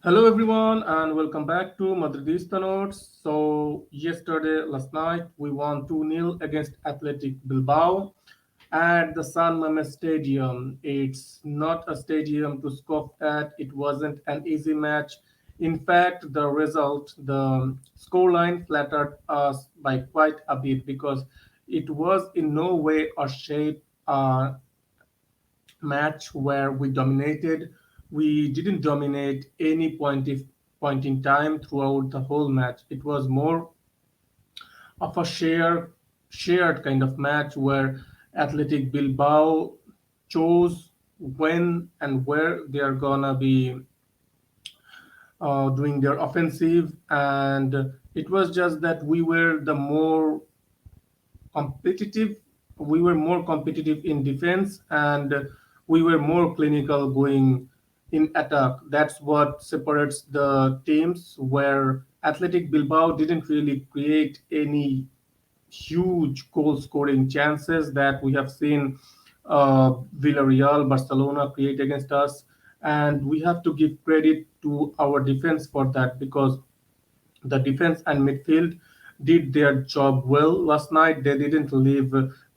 Hello everyone and welcome back to Madridista Notes. Last night, we won 2-0 against Athletic Bilbao at the San Mamés Stadium. It's not a stadium to scoff at. It wasn't an easy match. In fact, the scoreline flattered us by quite a bit because it was in no way or shape match where we dominated. We didn't dominate any point in time throughout the whole match. It was more of a shared kind of match where Athletic Bilbao chose when and where they are gonna be doing their offensive, and it was just that competitive we were more competitive in defense, and we were more clinical going in attack. That's what separates the teams, where Athletic Bilbao didn't really create any huge goal scoring chances that we have seen Villarreal, Barcelona create against us. And we have to give credit to our defense for that, because the defense and midfield did their job well last night. They didn't leave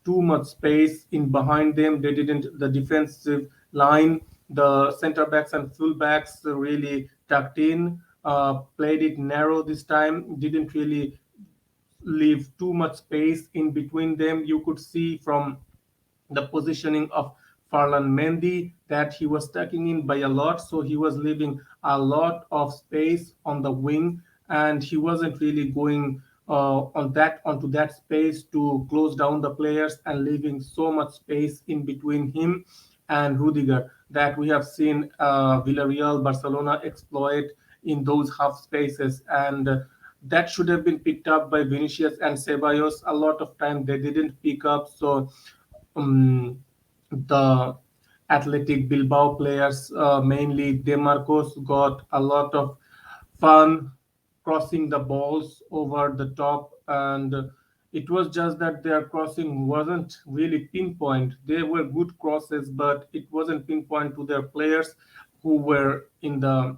too much space in behind them. They didn't. The defensive line, the center backs and full backs really tucked in, played it narrow this time. Didn't really leave too much space in between them. You could see from the positioning of Farlan Mendy that he was tucking in by a lot, so he was leaving a lot of space on the wing, and he wasn't really going onto that space to close down the players, and leaving so much space in between him and Rudiger that we have seen Villarreal, Barcelona exploit in those half spaces. And that should have been picked up by Vinicius and Ceballos. A lot of time they didn't pick up, so the Athletic Bilbao players, mainly De Marcos, got a lot of fun crossing the balls over the top, and it was just that their crossing wasn't really pinpoint. They were good crosses, but it wasn't pinpoint to their players who were in the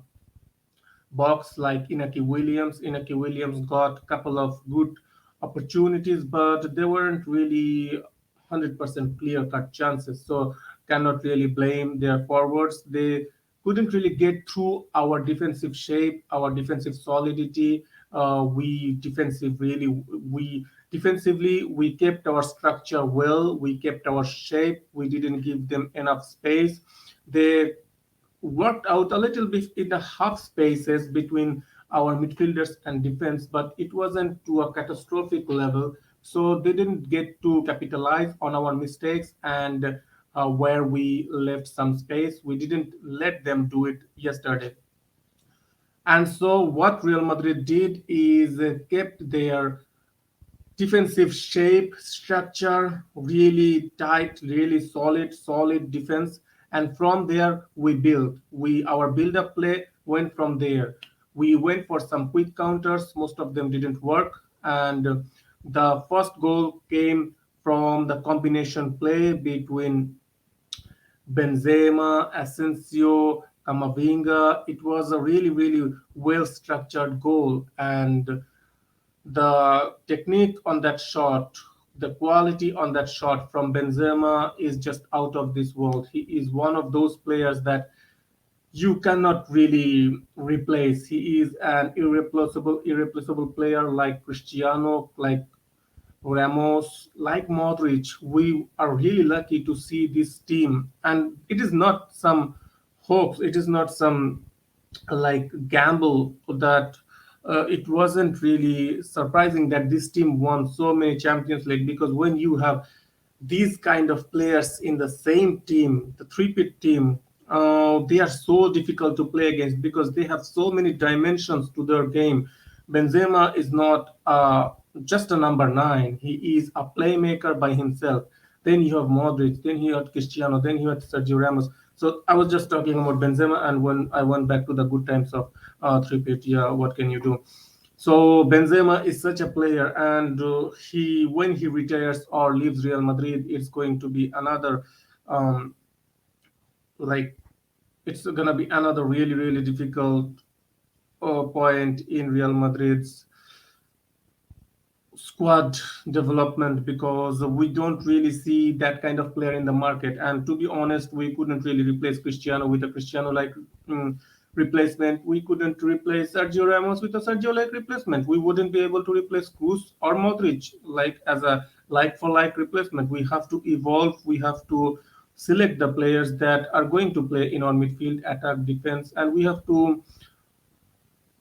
box, like Inaki Williams. Inaki Williams got a couple of good opportunities, but they weren't really 100% clear cut chances. So cannot really blame their forwards. They couldn't really get through our defensive shape, our defensive solidity. We defensively we kept our structure well. We kept our shape. We didn't give them enough space. They worked out a little bit in the half spaces between our midfielders and defense, but it wasn't to a catastrophic level. So they didn't get to capitalize on our mistakes, and where we left some space, we didn't let them do it yesterday. And so what Real Madrid did is kept their defensive shape, structure, really tight, really solid defense. And from there, we built. Our build-up play went from there. We went for some quick counters. Most of them didn't work, and the first goal came from the combination play between Benzema, Asensio, Camavinga. It was a really well structured goal, and the technique on that shot, the quality on that shot from Benzema is just out of this world. He is one of those players that you cannot really replace. He is an irreplaceable player, like Cristiano, like Ramos, like Modric. We are really lucky to see this team, and it is not some hopes. It is not some like gamble that it wasn't really surprising that this team won so many Champions League, because when you have these kind of players in the same team, the three-pit team, they are so difficult to play against because they have so many dimensions to their game. Benzema is not just a number nine; he is a playmaker by himself. Then you have Modric, then you have Cristiano, then you have Sergio Ramos. So I was just talking about Benzema, and when I went back to the good times of three-pit, yeah, what can you do? So Benzema is such a player, and he when he retires or leaves Real Madrid, it's going to be another um, like it's gonna be another really difficult point in Real Madrid's squad development, because we don't really see that kind of player in the market. And to be honest, we couldn't really replace Cristiano with a Cristiano like replacement. We couldn't replace Sergio Ramos with a Sergio like replacement. We wouldn't be able to replace Cruz or Modric like as a like for like replacement. We have to evolve. We have to select the players that are going to play in our midfield, attack, defense, and we have to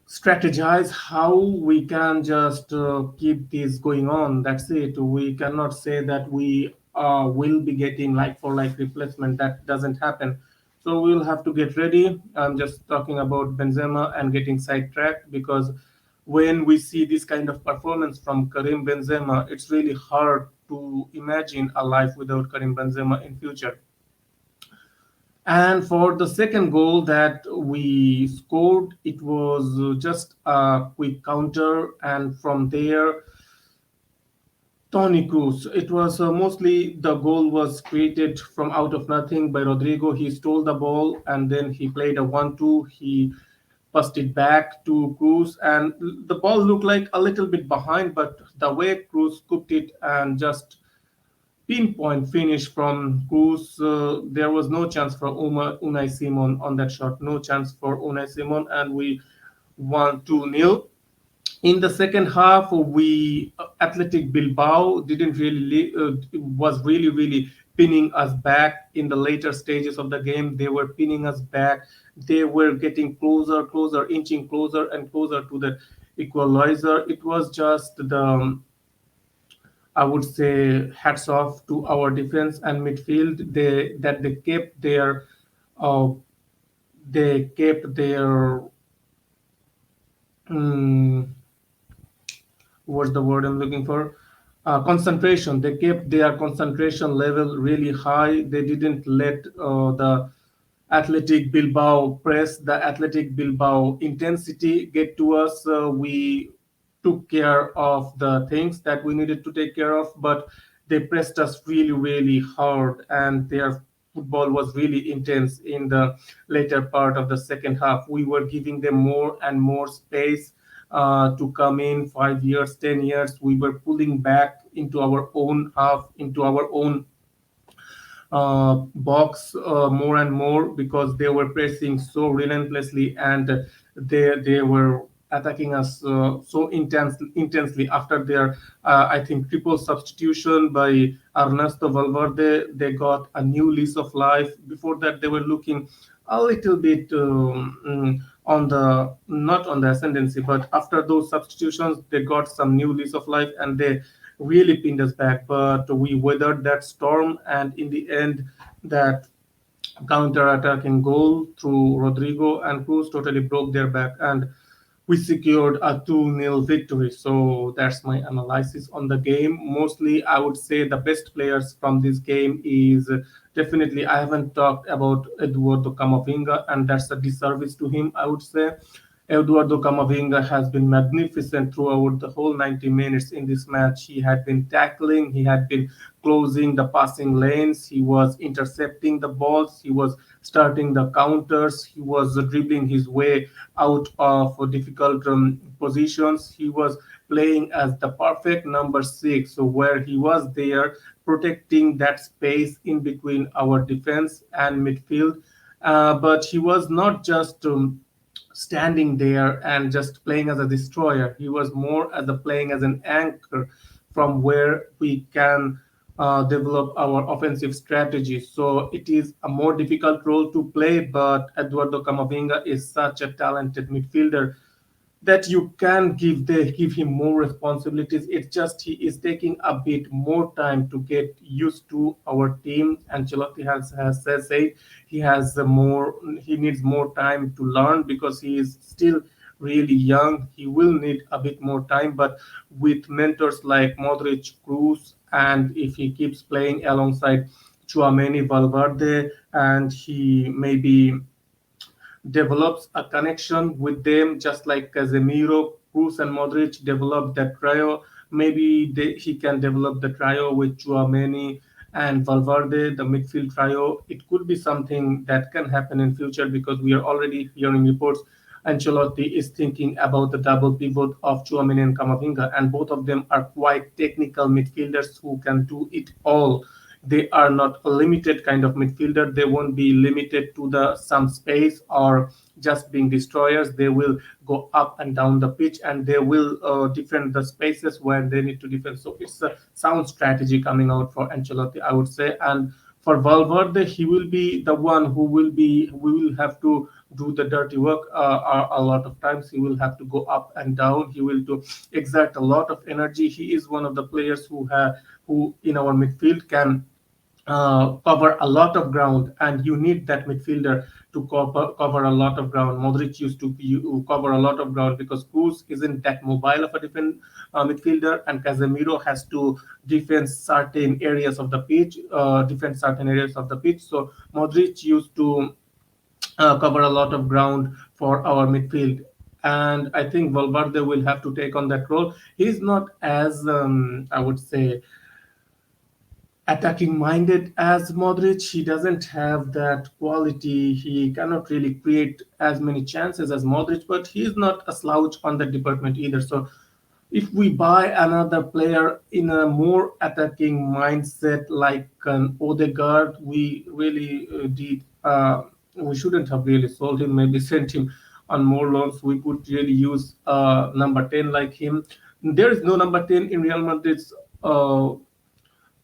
strategize how we can just keep this going on. That's it. We cannot say that we will be getting like for like replacement. That doesn't happen. So we'll have to get ready. I'm just talking about Benzema and getting sidetracked, because when we see this kind of performance from Karim Benzema, it's really hard to imagine a life without Karim Benzema in future. And for the second goal that we scored, it was just a quick counter, and from there, Tony Cruz. It was mostly the goal was created from out of nothing by Rodrigo. He stole the ball and then he played a 1-2. He passed it back to Cruz, and the ball looked like a little bit behind, but the way Cruz scooped it and just pinpoint finish from Cruz. There was no chance for Unai Simon on that shot. No chance for Unai Simon, and we won 2-0. In the second half, we Athletic Bilbao didn't really was really pinning us back in the later stages of the game. They were pinning us back. They were getting closer, inching closer and closer to the equalizer. It was just the I would say hats off to our defense and midfield. They kept their uh, they kept their um, what's the word I'm looking for? Concentration. They kept their concentration level really high. They didn't let the Athletic Bilbao press, the Athletic Bilbao intensity get to us. We took care of the things that we needed to take care of, but they pressed us really hard, and their football was really intense in the later part of the second half. We were giving them more and more space to come in. 5 years, 10 years, we were pulling back into our own half, into our own box more and more, because they were pressing so relentlessly, and they were attacking us so intensely after their I think triple substitution by Ernesto Valverde. They got a new lease of life. Before that, they were looking a little bit on the not on the ascendancy, but after those substitutions, they got some new lease of life, and they really pinned us back. But we weathered that storm, and in the end, that counter-attacking goal through Rodrigo and Cruz totally broke their back, and we secured a 2-0 victory. So that's my analysis on the game. Mostly, I would say the best players from this game is definitely, I haven't talked about Eduardo Camavinga, and that's a disservice to him, I would say. Eduardo Camavinga has been magnificent throughout the whole 90 minutes in this match. He had been tackling, he had been closing the passing lanes, he was intercepting the balls, he was starting the counters, he was dribbling his way out of difficult positions. He was playing as the perfect number six, so where he was there protecting that space in between our defense and midfield. But he was not just standing there and just playing as a destroyer. He was more as a playing as an anchor from where we can develop our offensive strategy. So it is a more difficult role to play, but Eduardo Camavinga is such a talented midfielder that you can give him more responsibilities. It's just he is taking a bit more time to get used to our team. Ancelotti has said he has more he needs more time to learn, because he is still really young. He will need a bit more time, but with mentors like Modric, Cruz, and if he keeps playing alongside Chouameni, Valverde, and he maybe develops a connection with them, just like Casemiro, Cruz, and Modric developed that trio. Maybe he can develop the trio with Chouameni and Valverde, the midfield trio. It could be something that can happen in future, because we are already hearing reports Ancelotti is thinking about the double pivot of Chouameni and Camavinga, and both of them are quite technical midfielders who can do it all. They are not a limited kind of midfielder. They won't be limited to the some space or just being destroyers. They will go up and down the pitch, and they will defend the spaces where they need to defend. So it's a sound strategy coming out for Ancelotti, I would say. And for Valverde, he will be the one who will be. We will have to do the dirty work a lot of times. He will have to go up and down. He will to exert a lot of energy. He is one of the players who in our midfield can cover a lot of ground, and you need that midfielder to cover a lot of ground. Modric used to be, cover a lot of ground because Cruz isn't that mobile of a midfielder, and Casemiro has to defend certain areas of the pitch, So Modric used to cover a lot of ground for our midfield. And I think Valverde will have to take on that role. He's not as, I would say, attacking minded as Modric. He doesn't have that quality. He cannot really create as many chances as Modric, but he's not a slouch on that department either. So if we buy another player in a more attacking mindset like an Odegaard, we really did. We shouldn't have really sold him. Maybe sent him on more loans. We could really use number 10 like him. There is no number 10 in Real Madrid's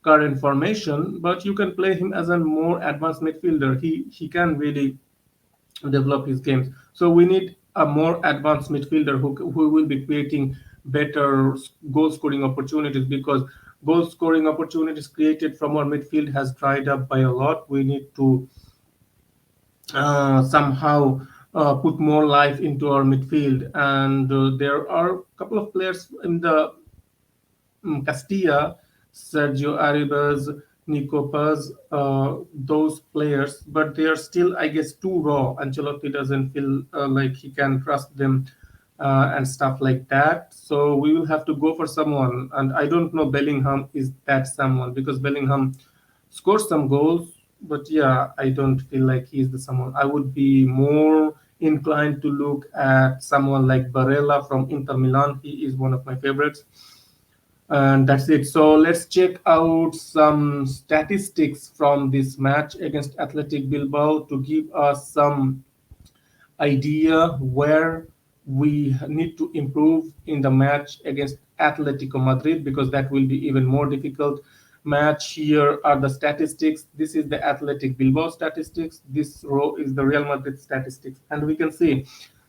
current formation, but you can play him as a more advanced midfielder. He can really develop his games. So we need a more advanced midfielder who will be creating better goal scoring opportunities, because goal scoring opportunities created from our midfield has dried up by a lot. We need to somehow put more life into our midfield, and there are a couple of players in the Castilla, Sergio Arribas, Nico Paz, those players, but they are still, I guess, too raw. Ancelotti doesn't feel like he can trust them and stuff like that. So we will have to go for someone, and I don't know Bellingham is that someone, because Bellingham scores some goals, but yeah, I don't feel like he's the someone. I would be more inclined to look at someone like Barella from Inter Milan. He is one of my favorites, and that's it. So let's check out some statistics from this match against Athletic Bilbao to give us some idea where we need to improve in the match against Atletico Madrid, because that will be even more difficult match. Here are the statistics. This is the Athletic Bilbao statistics. This row is the Real Madrid statistics, and we can see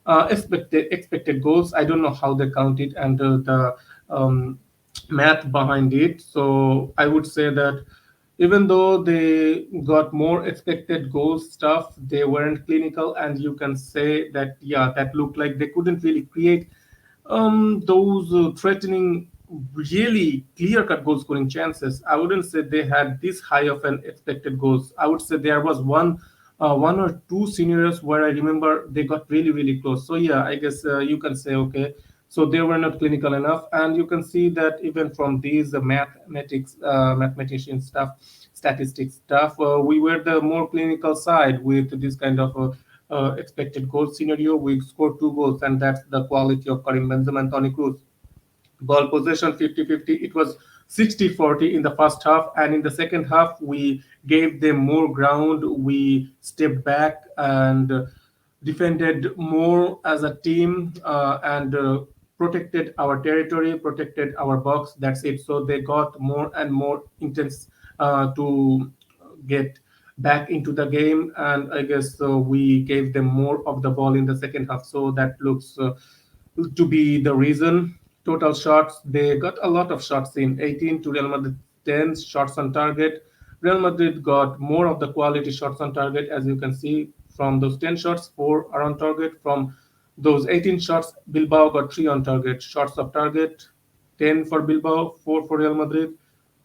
expected goals. I don't know how they count it, and the math behind it. So I would say that even though they got more expected goals stuff, they weren't clinical, and you can say that yeah, that looked like they couldn't really create those threatening, really clear-cut goal scoring chances. I wouldn't say they had this high of an expected goals. I would say there was one or two scenarios where I remember they got really, really close. So yeah, I guess you can say okay. So they were not clinical enough, and you can see that even from these mathematician stuff, statistics stuff, we were the more clinical side with this kind of expected goal scenario. We scored two goals, and that's the quality of Karim Benzema and Toni Kroos. Ball possession 50-50. It was 60-40 in the first half, and in the second half we gave them more ground. We stepped back and defended more as a team, and protected our territory, protected our box. That's it. So they got more and more intense to get back into the game, and I guess we gave them more of the ball in the second half. So that looks to be the reason. Total shots, they got a lot of shots in, 18 to Real Madrid 10 shots on target. Real Madrid got more of the quality shots on target, as you can see. From those 10 shots, 4 are on target. From those 18 shots, Bilbao got 3 on target. Shots of target, 10 for Bilbao, 4 for Real Madrid.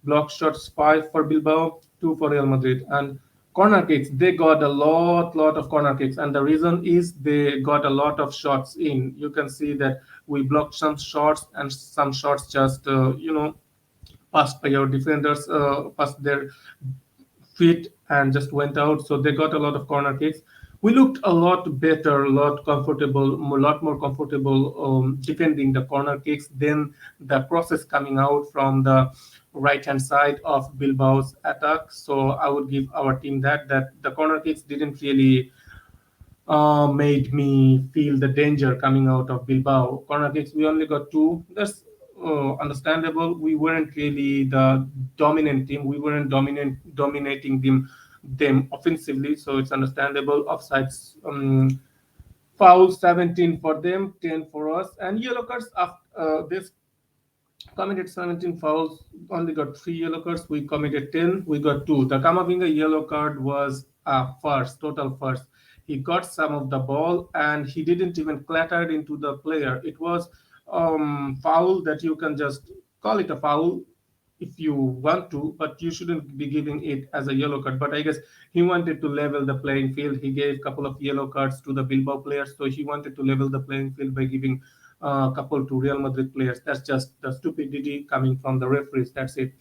Block shots, 5 for Bilbao, 2 for Real Madrid. And corner kicks, they got a lot of corner kicks, and the reason is they got a lot of shots in. You can see that we blocked some shots, and some shots just passed by our defenders, past their feet, and just went out. So they got a lot of corner kicks. we looked a lot better, a lot comfortable, a lot more comfortable defending the corner kicks. Then the process coming out from the right hand side of Bilbao's attack. So I would give our team that the corner kicks didn't really made me feel the danger coming out of Bilbao. Corner kicks, we only got two. That's understandable. We weren't really the dominant team. We weren't dominating them offensively, so it's understandable. Offsides, foul 17 for them, 10 for us, and yellow cards. After this committed 17 fouls, only got three yellow cards. We committed 10, we got two. The Kamavinga yellow card was a first, total first. He got some of the ball and he didn't even clatter it into the player. It was foul that you can just call it a foul if you want to, but you shouldn't be giving it as a yellow card. But I guess he wanted to level the playing field. He gave a couple of yellow cards to the Bilbao players, so he wanted to level the playing field by giving a couple to Real Madrid players. That's just the stupidity coming from the referees. That's it.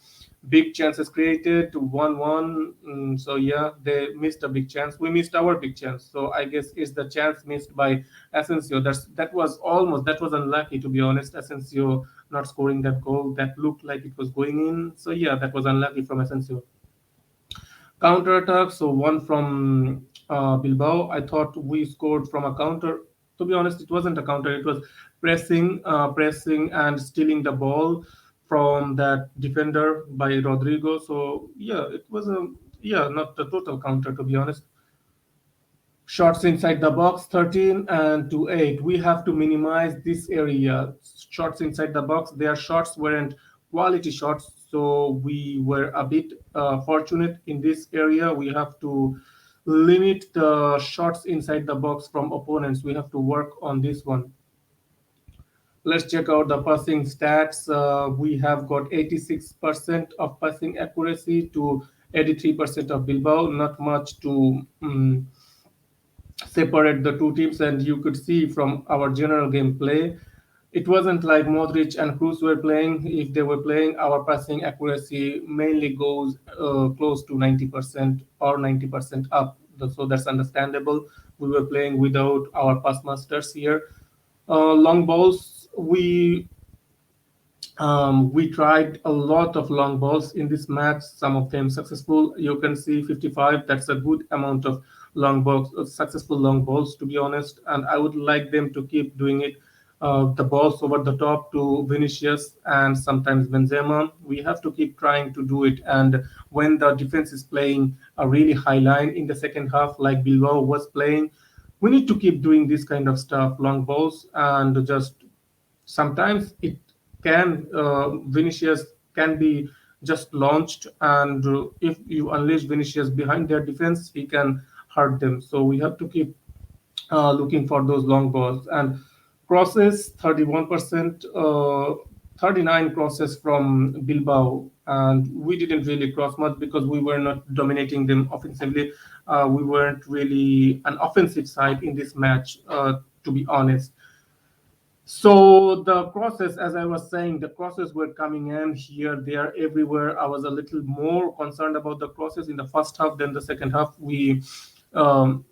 Big chances created, 1-1. So yeah, they missed a big chance. We missed our big chance. So I guess it's the chance missed by Asensio. That was unlucky, to be honest. Asensio not scoring that goal that looked like it was going in. So yeah, that was unlucky from Asensio. Counter attack. So one from Bilbao. I thought we scored from a counter. To be honest, it wasn't a counter. It was pressing and stealing the ball from that defender by Rodrigo. So yeah, it was a yeah, not a total counter, to be honest. Shots inside the box 13 and to 8. We have to minimize this area. Shots inside the box, their shots weren't quality shots, so we were a bit fortunate in this area. We have to limit the shots inside the box from opponents. We have to work on this one. Let's check out the passing stats. We have got 86% of passing accuracy to 83% of Bilbao. Not much to separate the two teams, and you could see from our general gameplay, it wasn't like Modric and Cruz were playing. If they were playing, our passing accuracy mainly goes close to 90% or 90% up. So that's understandable. We were playing without our pass masters here. Long balls, we tried a lot of long balls in this match, some of them successful. You can see 55, that's a good amount of long balls, successful long balls, to be honest. And I would like them to keep doing it. The balls over the top to Vinicius and sometimes Benzema. We have to keep trying to do it. And when the defense is playing a really high line in the second half, like Bilbao was playing, we need to keep doing this kind of stuff, long balls, and just sometimes it can Vinicius can be just launched, and if you unleash Vinicius behind their defense, he can hurt them. So we have to keep looking for those long balls and crosses. 31%, 39 crosses from Bilbao, and we didn't really cross much because we were not dominating them offensively. We weren't really an offensive side in this match, to be honest. So the crosses, as I was saying, the crosses were coming in here, there, everywhere. I was a little more concerned about the crosses in the first half than the second half. We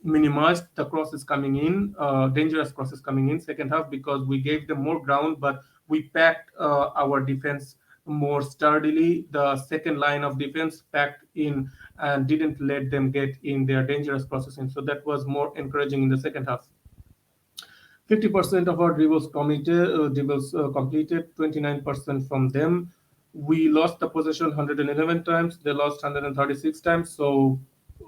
minimized the crosses coming in, dangerous crosses coming in second half because we gave them more ground, but we packed our defense more sturdily. The second line of defense packed in and didn't let them get in their dangerous crosses in. So that was more encouraging in the second half. 50% of our dribbles completed, 29% from them. We lost the possession 111 times. They lost 136 times. So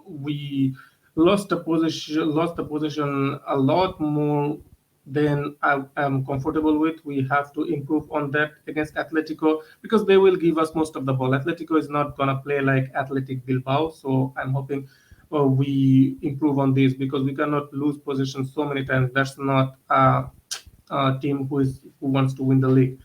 we lost the possession a lot more than I am comfortable with. We have to improve on that against Atletico because they will give us most of the ball. Atletico is not gonna play like Athletic Bilbao, so I'm hoping we improve on this because we cannot lose possession so many times. That's not a team who wants to win the league.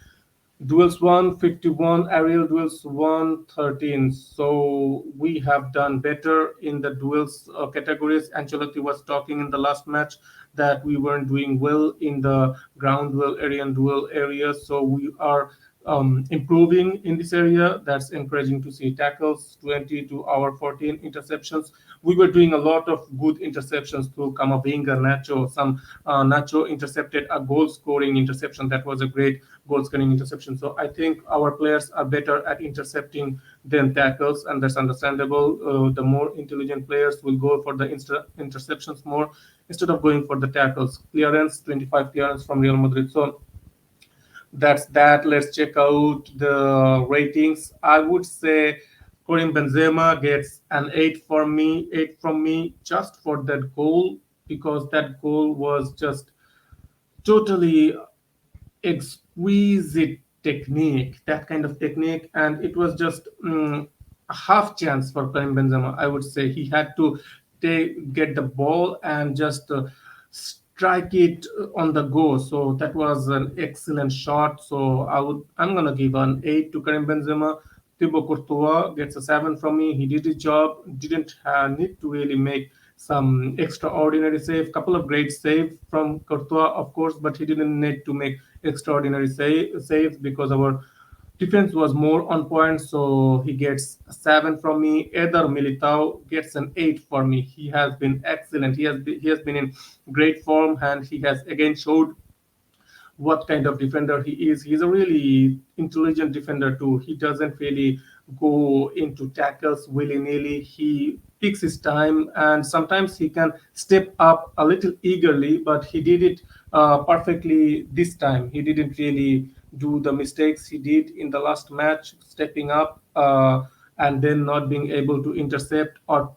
Duels won 51, aerial duels won 13. So we have done better in the duels categories. Ancelotti was talking in the last match that we weren't doing well in the ground duel, aerial duel areas. So we are improving in this area. That's encouraging to see. Tackles 20 to our 14, interceptions. We were doing a lot of good interceptions through Kamavinga, Nacho. Nacho intercepted a goal scoring interception. That was a great goal scoring interception. So I think our players are better at intercepting than tackles, and that's understandable. The more intelligent players will go for the interceptions more instead of going for the tackles. Clearance, 25 clearance from Real Madrid. So that's that. Let's check out the ratings. I would say Karim Benzema gets an 8 for me, 8 from me, just for that goal, because that goal was just totally exquisite technique, that kind of technique, and it was just a half chance for Karim Benzema. I would say he had to get the ball and just strike it on the go. So that was an excellent shot. So I'm gonna give an 8 to Karim Benzema. Thibaut Courtois gets a 7 from me. He did his job. Didn't need to really make some extraordinary save. Couple of great save from Courtois, of course, but he didn't need to make extraordinary saves because our defense was more on point. So he gets a 7 from me. Eder Militao gets an 8 for me. He has been excellent. He has been in great form, and he has again showed what kind of defender he is. He's a really intelligent defender too. He doesn't really go into tackles willy nilly. He takes his time, and sometimes he can step up a little eagerly, but he did it perfectly this time. He didn't really do the mistakes he did in the last match, stepping up. And then not being able to intercept or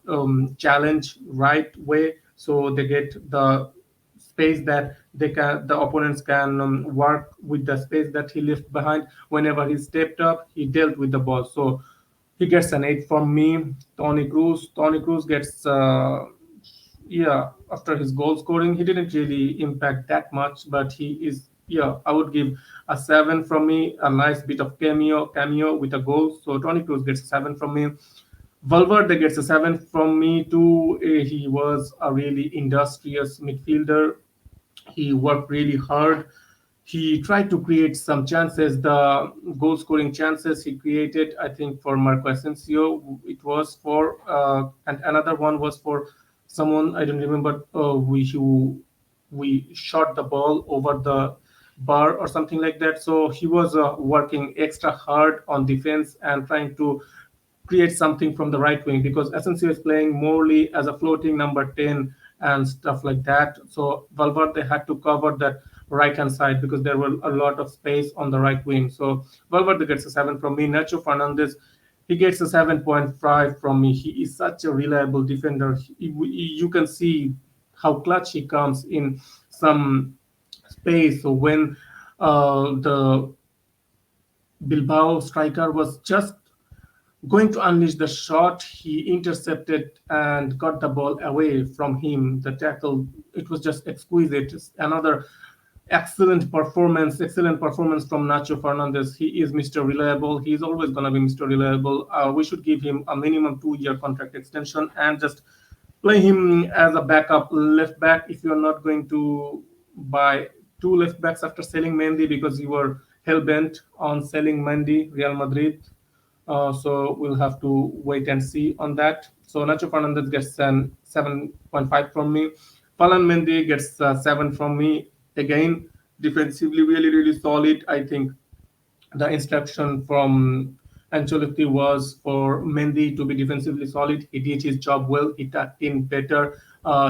challenge right way, so they get the space that the opponents can work with the space that he left behind. Whenever he stepped up, he dealt with the ball. So he gets an 8 from me. Tony Cruz gets yeah, after his goal scoring, he didn't really impact that much, but he is, yeah, I would give a 7 from me. A nice bit of cameo with a goal. So Tony Cruz gets a 7 from me. Valverde gets a 7 from me too. He was a really industrious midfielder. He worked really hard. He tried to create some chances. The goal scoring chances he created, I think, for Marco Asensio, it was for, and another one was for someone I don't remember. We shot the ball over the bar or something like that. So he was working extra hard on defense and trying to create something from the right wing, because Asensio is playing morely as a floating number 10 and stuff like that. So Valverde had to cover that right hand side because there were a lot of space on the right wing. So Valverde gets a 7 from me. Nacho Fernandez, he gets a 7.5 from me. He is such a reliable defender. You can see how clutch he comes in some space. So when the Bilbao striker was just going to unleash the shot, he intercepted and got the ball away from him. The tackle, it was just exquisite. Another excellent performance from Nacho Fernandez. He is Mr. Reliable. He is always going to be Mr. Reliable. We should give him a minimum 2 year contract extension and just play him as a backup left back if you're not going to buy two left backs after selling Mendy, because you were hell bent on selling Mendy, Real Madrid. So we'll have to wait and see on that. So Nacho Fernandez gets an 7.5 from me. Falan Mendy gets 7 from me. Again, defensively really solid. I think the instruction from Ancelotti was for Mendy to be defensively solid. He did his job well. He tucked in better.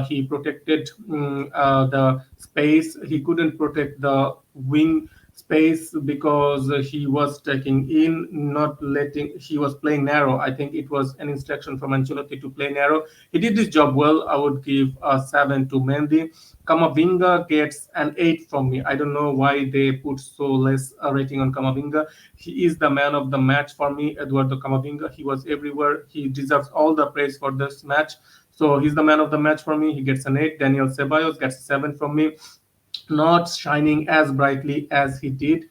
He protected the space. He couldn't protect the wing space because he was taking in, not letting. He was playing narrow. I think it was an instruction from Ancelotti to play narrow. He did his job well. I would give a 7 to Mendy. Kamavinga gets an 8 from me. I don't know why they put so less rating on Kamavinga. He is the man of the match for me, Eduardo Camavinga. He was everywhere. He deserves all the praise for this match. So he's the man of the match for me. He gets an 8. Daniel Ceballos gets a 7 from me. Not shining as brightly as he did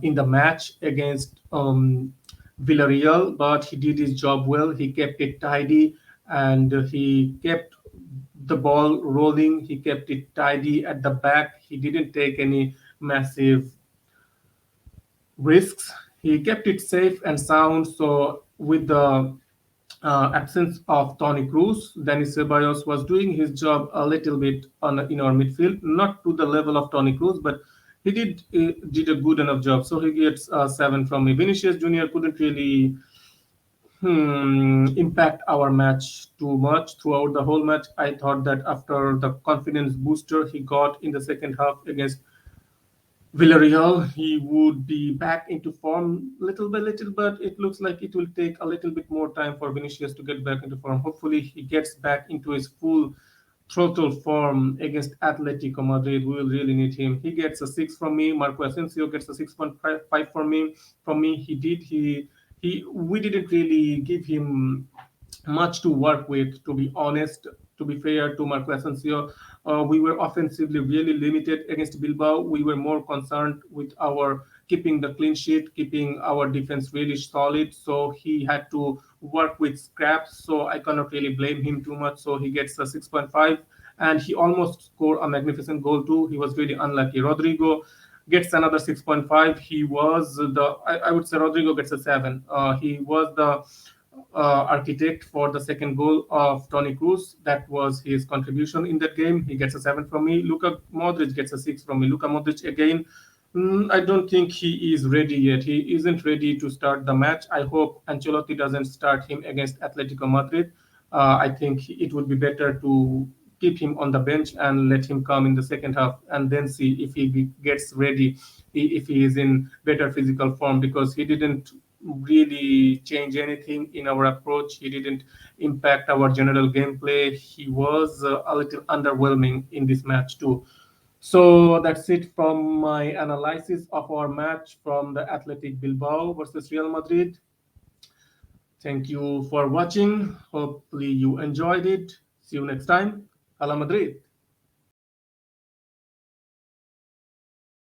in the match against Villarreal, but he did his job well. He kept it tidy, and he kept the ball rolling. He kept it tidy at the back. He didn't take any massive risks. He kept it safe and sound. So with the absence of Tony Cruz, Denis Ceballos was doing his job a little bit in our midfield, not to the level of Tony Cruz, but he did a good enough job. So he gets 7 from me. Vinicius Junior couldn't really impact our match too much throughout the whole match. I thought that after the confidence booster he got in the second half against Villarreal, he would be back into form little by little, but it looks like it will take a little bit more time for Vinicius to get back into form. Hopefully, he gets back into his full throttle form against Atletico Madrid. We will really need him. He gets a 6 from me. Marco Asensio gets a 6.5 from me. From me, he. We didn't really give him much to work with, to be honest. To be fair to Marco Asensio, we were offensively really limited against Bilbao. We were more concerned with our keeping the clean sheet, keeping our defense really solid. So he had to work with scraps. So I cannot really blame him too much. So he gets a 6.5, and he almost scored a magnificent goal too. He was really unlucky. Rodrigo gets another 6.5. He was I would say Rodrigo gets a 7. He was the architect for the second goal of Tony Cruz. That was his contribution in that game. He gets a 7 from me. Luka Modric gets a 6 from me. Luka Modric again. I don't think he is ready yet. He isn't ready to start the match. I hope Ancelotti doesn't start him against Atletico Madrid. I think it would be better to keep him on the bench and let him come in the second half and then see if gets ready, if he is in better physical form, because he didn't really change anything in our approach. He didn't impact our general gameplay. He was a little underwhelming in this match too. So that's it from my analysis of our match from the Athletic Bilbao versus Real Madrid. Thank you for watching. Hopefully you enjoyed it. See you next time. Hala Madrid.